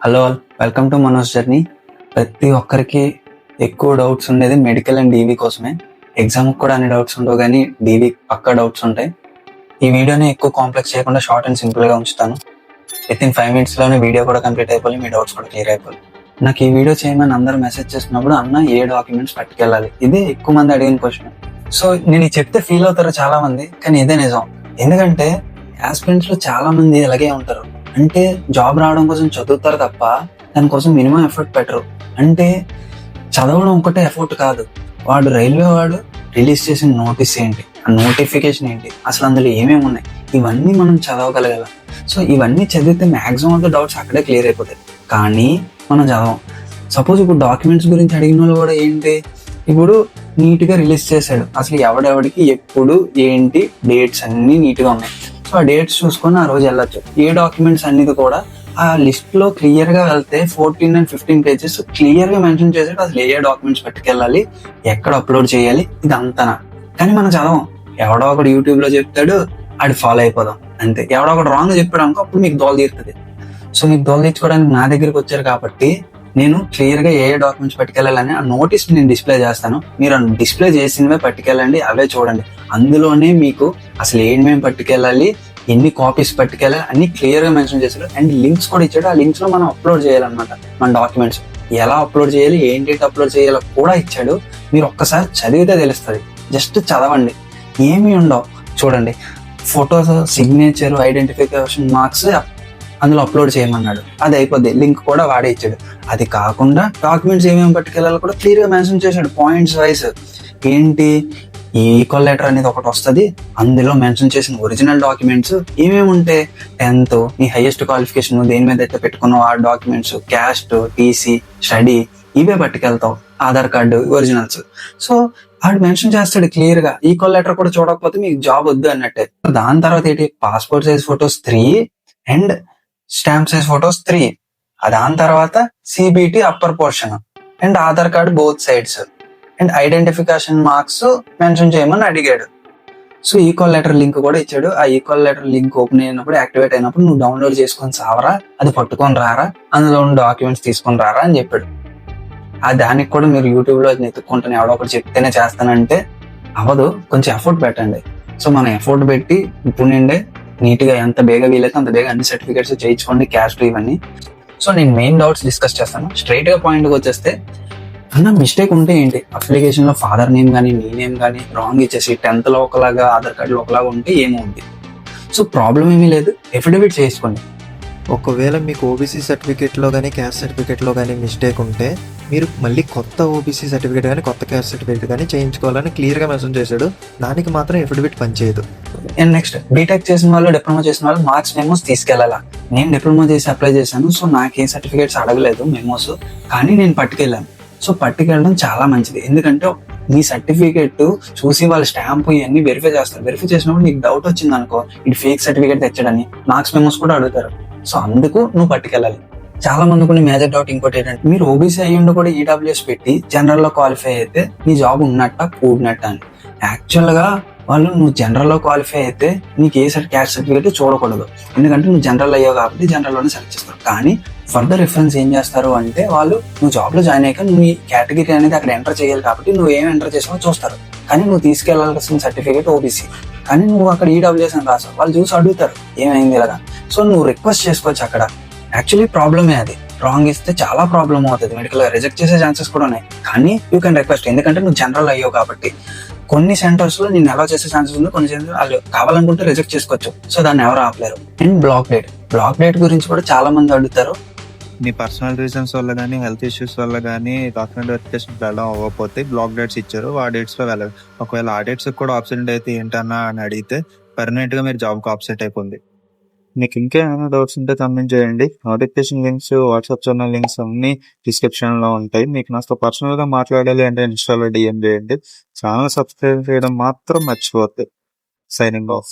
Hello all, welcome to Manoj journey. ప్రతి ఒక్కరికి ఎక్కువ డౌట్స్ ఉండేది మెడికల్ అండ్ డీవీ కోసమే. ఎగ్జామ్కి కూడా అన్ని డౌట్స్ ఉండవు, కానీ డీవీ పక్కా డౌట్స్ ఉంటాయి. ఈ వీడియోని ఎక్కువ కాంప్లెక్స్ చేయకుండా షార్ట్ అండ్ సింపుల్గా ఉంచుతాను. వితిన్ 5 minutesలోనే వీడియో కూడా కంప్లీట్ అయిపోయి మీ డౌట్స్ కూడా క్లియర్ అయిపోయి. నాకు ఈ వీడియో చేయమని అందరూ మెసేజ్ చేస్తున్నప్పుడు అన్న ఏ డాక్యుమెంట్స్ పట్టుకెళ్ళాలి, ఇదే ఎక్కువ మంది అడిగిన క్వశ్చన్. సో నేను చెప్తే ఫీల్ అవుతారు చాలా మంది, కానీ ఇదే నిజం. ఎందుకంటే ఆస్పిరెంట్స్ లో చాలా మంది ఇలాగే ఉంటారు. అంటే జాబ్ రావడం కోసం చదువుతారు తప్ప దానికోసం మినిమం ఎఫర్ట్ పెట్టరు. అంటే చదవడం ఒకటే ఎఫర్ట్ కాదు, వాడు రైల్వే వాడు రిలీజ్ చేసిన నోటీస్ ఏంటి, ఆ నోటిఫికేషన్ ఏంటి, అసలు అందులో ఏమేమి ఉన్నాయి, ఇవన్నీ మనం చదవగలగాలి. సో ఇవన్నీ చదివితే మ్యాక్సిమం ఆఫ్ ద డౌట్స్ అక్కడే క్లియర్ అయిపోతాయి. కానీ మనం చదవం. సపోజ్ ఇప్పుడు డాక్యుమెంట్స్ గురించి అడిగిన వాళ్ళు కూడా ఏంటి, ఇప్పుడు నీట్గా రిలీజ్ చేశాడు, అసలు ఎవడెవడికి ఎప్పుడు ఏంటి డేట్స్ అన్నీ నీట్గా ఉన్నాయి. సో ఆ డేట్స్ చూసుకొని ఆ రోజు వెళ్ళొచ్చు. ఏ డాక్యుమెంట్స్ అనేది కూడా ఆ లిస్ట్ లో క్లియర్ గా వెళ్తే 14 and 15 pages క్లియర్ గా మెన్షన్ చేసాడు, అసలు ఏ డాక్యుమెంట్స్ పట్టుకెళ్ళాలి, ఎక్కడ అప్లోడ్ చేయాలి, ఇది అంతనా. కానీ మనం చదవం. ఎవడో ఒకడు యూట్యూబ్ లో చెప్తాడు, అది ఫాలో అయిపోదాం అంతే. ఎవడో ఒకడు రాంగ్ చెప్పాడు అనుకో, అప్పుడు మీకు దోల తీరుతుంది. సో మీకు దోల తీర్చుకోవడానికి నా దగ్గరికి వచ్చారు కాబట్టి నేను క్లియర్ గా ఏ డాక్యుమెంట్స్ పట్టుకెళ్ళాలని ఆ నోటీస్ నేను డిస్ప్లే చేస్తాను. మీరు డిస్ప్లే చేసినవే పట్టుకెళ్ళండి, అవే చూడండి. అందులోనే మీకు అసలు ఏమేమి పట్టుకెళ్ళాలి, ఎన్ని కాపీస్ పట్టుకెళ్ళాలి అన్ని క్లియర్ గా మెన్షన్ చేశాడు. అండ్ లింక్స్ కూడా ఇచ్చాడు. ఆ లింక్స్ లో మనం అప్లోడ్ చేయాలన్నమాట. మన డాక్యుమెంట్స్ ఎలా అప్లోడ్ చేయాలి, ఏంటి అప్లోడ్ చేయాలో కూడా ఇచ్చాడు. మీరు ఒక్కసారి చదివితే తెలుస్తుంది. జస్ట్ చదవండి, ఏమీ ఉండవు. చూడండి, ఫొటోస్, సిగ్నేచర్, ఐడెంటిఫికేషన్ మార్క్స్ అందులో అప్లోడ్ చేయమన్నాడు, అది అయిపోద్ది. లింక్ కూడా వాడే ఇచ్చాడు. అది కాకుండా డాక్యుమెంట్స్ ఏమేమి పట్టుకెళ్ళాలో కూడా క్లియర్ గా మెన్షన్ చేశాడు పాయింట్స్ వైజ్. ఏంటి, ఈ ఈక్వల్ లెటర్ అనేది ఒకటి వస్తుంది, అందులో మెన్షన్ చేసిన ఒరిజినల్ డాక్యుమెంట్స్ ఏమేమి ఉంటే 10th, నీ హైయెస్ట్ క్వాలిఫికేషన్, దేని మీద అయితే పెట్టుకున్నావు ఆ డాక్యుమెంట్స్, క్యాస్ట్, టీసీ, స్టడీ, ఇవే పట్టుకెళ్తావు, ఆధార్ కార్డు, ఒరిజినల్స్. సో వాడు మెన్షన్ చేస్తాడు క్లియర్ గా. ఈక్వల్ లెటర్ కూడా చూడకపోతే మీకు జాబ్ వద్దు అన్నట్టే. దాని తర్వాత ఏంటి, passport size photos 3 and stamp size photos 3. దాని తర్వాత CBT upper portion and Aadhaar card both sides and identification marks mention చేయమని అడిగాడు. సో ఈక్వల్ లెటర్ లింక్ కూడా ఇచ్చాడు. ఆ ఈక్వల్ లెటర్ లింక్ ఓపెన్ అయినప్పుడు, యాక్టివేట్ అయినప్పుడు నువ్వు డౌన్లోడ్ చేసుకొని సావరా, అది పట్టుకొని రారా, అందులో ఉన్న డాక్యుమెంట్స్ తీసుకొని రారా అని చెప్పాడు. దానికి కూడా మీరు యూట్యూబ్ లో నెత్తుక్కుంటాను, ఎవడో ఒకటి చెప్తేనే చేస్తానంటే అవ్వదు. కొంచెం ఎఫర్ట్ పెట్టండి. సో మనం ఎఫర్ట్ పెట్టి ఇప్పుడు నుండే నీట్ గా ఎంత బేగా వీలైతే అంత బేగా అన్ని సర్టిఫికేట్స్ చేయించుకోండి, క్యాస్ట్ ఇవన్నీ. సో నేను మెయిన్ డౌట్స్ డిస్కస్ చేస్తాను. స్ట్రైట్ గా పాయింట్ కి వచ్చేస్తే, అన్న మిస్టేక్ ఉంటే ఏంటి, అప్లికేషన్ లో ఫాదర్ నేమ్ కానీ నీ నేమ్ కానీ రాంగ్ ఇచ్చేసి 10th లో ఒకలాగా ఆధార్ కార్డులో ఒకలాగా ఉంటే ఏముంది. సో ప్రాబ్లం ఏమీ లేదు, ఎఫిడవిట్ చేసుకోండి. ఒకవేళ మీకు ఓబీసీ సర్టిఫికేట్లో కానీ క్యాస్ట్ సర్టిఫికేట్లో కానీ మిస్టేక్ ఉంటే మీరు మళ్ళీ కొత్త ఓబీసీ సర్టిఫికేట్ కానీ కొత్త క్యాస్ట్ సర్టిఫికేట్ కానీ చేయించుకోవాలని క్లియర్గా మెన్షన్ చేశాడు. దానికి మాత్రం ఎఫిడవిట్ పనిచేయదు. అండ్ నెక్స్ట్, బీటెక్ చేసిన వాళ్ళు, డిప్లొమా చేసిన వాళ్ళు మార్క్స్ మెమోస్ తీసుకెళ్లాలా. నేను డిప్లొమా చేసి అప్లై చేశాను, సో నాకేం సర్టిఫికేట్స్ అడగలేదు మెమోస్, కానీ నేను పట్టుకెళ్ళాను. సో పట్టుకెళ్ళడం చాలా మంచిది. ఎందుకంటే నీ సర్టిఫికేట్ చూసి వాళ్ళు స్టాంప్ ఇవన్నీ వెరిఫై చేస్తారు. వెరిఫై చేసినప్పుడు నీకు డౌట్ వచ్చింది అనుకో, ఇది ఫేక్ సర్టిఫికేట్ తెచ్చాడని మార్క్స్ మెమోస్ కూడా అడుగుతారు. సో అందుకు నువ్వు పట్టుకెళ్ళాలి. చాలా మంది కొన్ని మేజర్ డౌట్ ఇంకోటి ఏంటంటే, మీరు ఓబీసీ అయ్యిండు కూడా ఈడబ్ల్యూఎస్ పెట్టి జనరల్ లో క్వాలిఫై అయితే నీ జాబ్ ఉన్నట్ట కూడినట్ట అని. యాక్చువల్ గా వాళ్ళు నువ్వు జనరల్ లో క్వాలిఫై అయితే నీకు ఏ క్యాస్ట్ సర్టిఫికేట్ చూడకూడదు. ఎందుకంటే నువ్వు జనరల్ అయ్యావు కాబట్టి జనరల్ లోనే సెలెక్ట్ చేస్తారు. కానీ ఫర్దర్ రిఫరెన్స్ ఏం చేస్తారు అంటే, వాళ్ళు నువ్వు జాబ్ లో జాయిన్ అయ్యాక నువ్వు ఈ కేటగిరీ అనేది అక్కడ ఎంటర్ చేయాలి కాబట్టి నువ్వు ఏం ఎంటర్ చేసావో చూస్తారు. కానీ నువ్వు తీసుకెళ్లాల్సిన సర్టిఫికేట్ ఓబీసీ, కానీ నువ్వు అక్కడ ఈడబ్ల్యూఎస్ అని రాసావు, వాళ్ళు చూసి అడుగుతారు ఏమైంది ఇలాగా. సో నువ్వు రిక్వెస్ట్ చేసుకోవచ్చు అక్కడ. యాక్చువల్లీ ప్రాబ్లమే అది. రాంగ్ ఇస్తే చాలా ప్రాబ్లమ్ అవుతుంది, మెడికల్ రిజెక్ట్ చేసే ఛాన్సెస్ కూడా ఉన్నాయి. కానీ యూ కెన్ రిక్వెస్ట్, ఎందుకంటే నువ్వు జనరల్ అయ్యావు కాబట్టి. కొన్ని సెంటర్స్ లో నేను ఎలా చేసే ఛాన్సెస్ ఉంది, కొన్ని సెంటర్స్ వాళ్ళు కావాలనుకుంటే రిజెక్ట్ చేసుకోవచ్చు. సో దాన్ని ఎవరు ఆపలేరు. అండ్ బ్లాక్ డేట్ గురించి కూడా చాలా మంది అడుగుతారు. మీ పర్సనల్ రీజన్స్ వల్ల కానీ హెల్త్ ఇష్యూస్ వల్ల కానీ డాక్యుమెంట్ వెరిఫికేషన్ వెళ్ళడం అవ్వకపోతే బ్లాక్ డేట్స్ ఇచ్చారు, ఆ డేట్స్ లో వెళ్ళాలి. ఒకవేళ ఆ డేట్స్ కూడా ఆబ్సెంట్ అయితే ఏంటన్నా అని అడిగితే పర్మనెంట్ గా మీరు జాబ్ కు ఆబ్సెంట్ అయిపోయింది. మీకు ఇంకేమైనా డౌట్స్ ఉంటే కమెంట్ చేయండి. Notification links, WhatsApp channel links అన్ని డిస్క్రిప్షన్ లో ఉంటాయి. మీకు నాతో పర్సనల్ గా మాట్లాడాలి అంటే ఇన్స్టాలో డిఎం చేయండి. ఛానల్ సబ్స్క్రైబ్ చేయడం మాత్రం మర్చిపోద్ది. Signing off.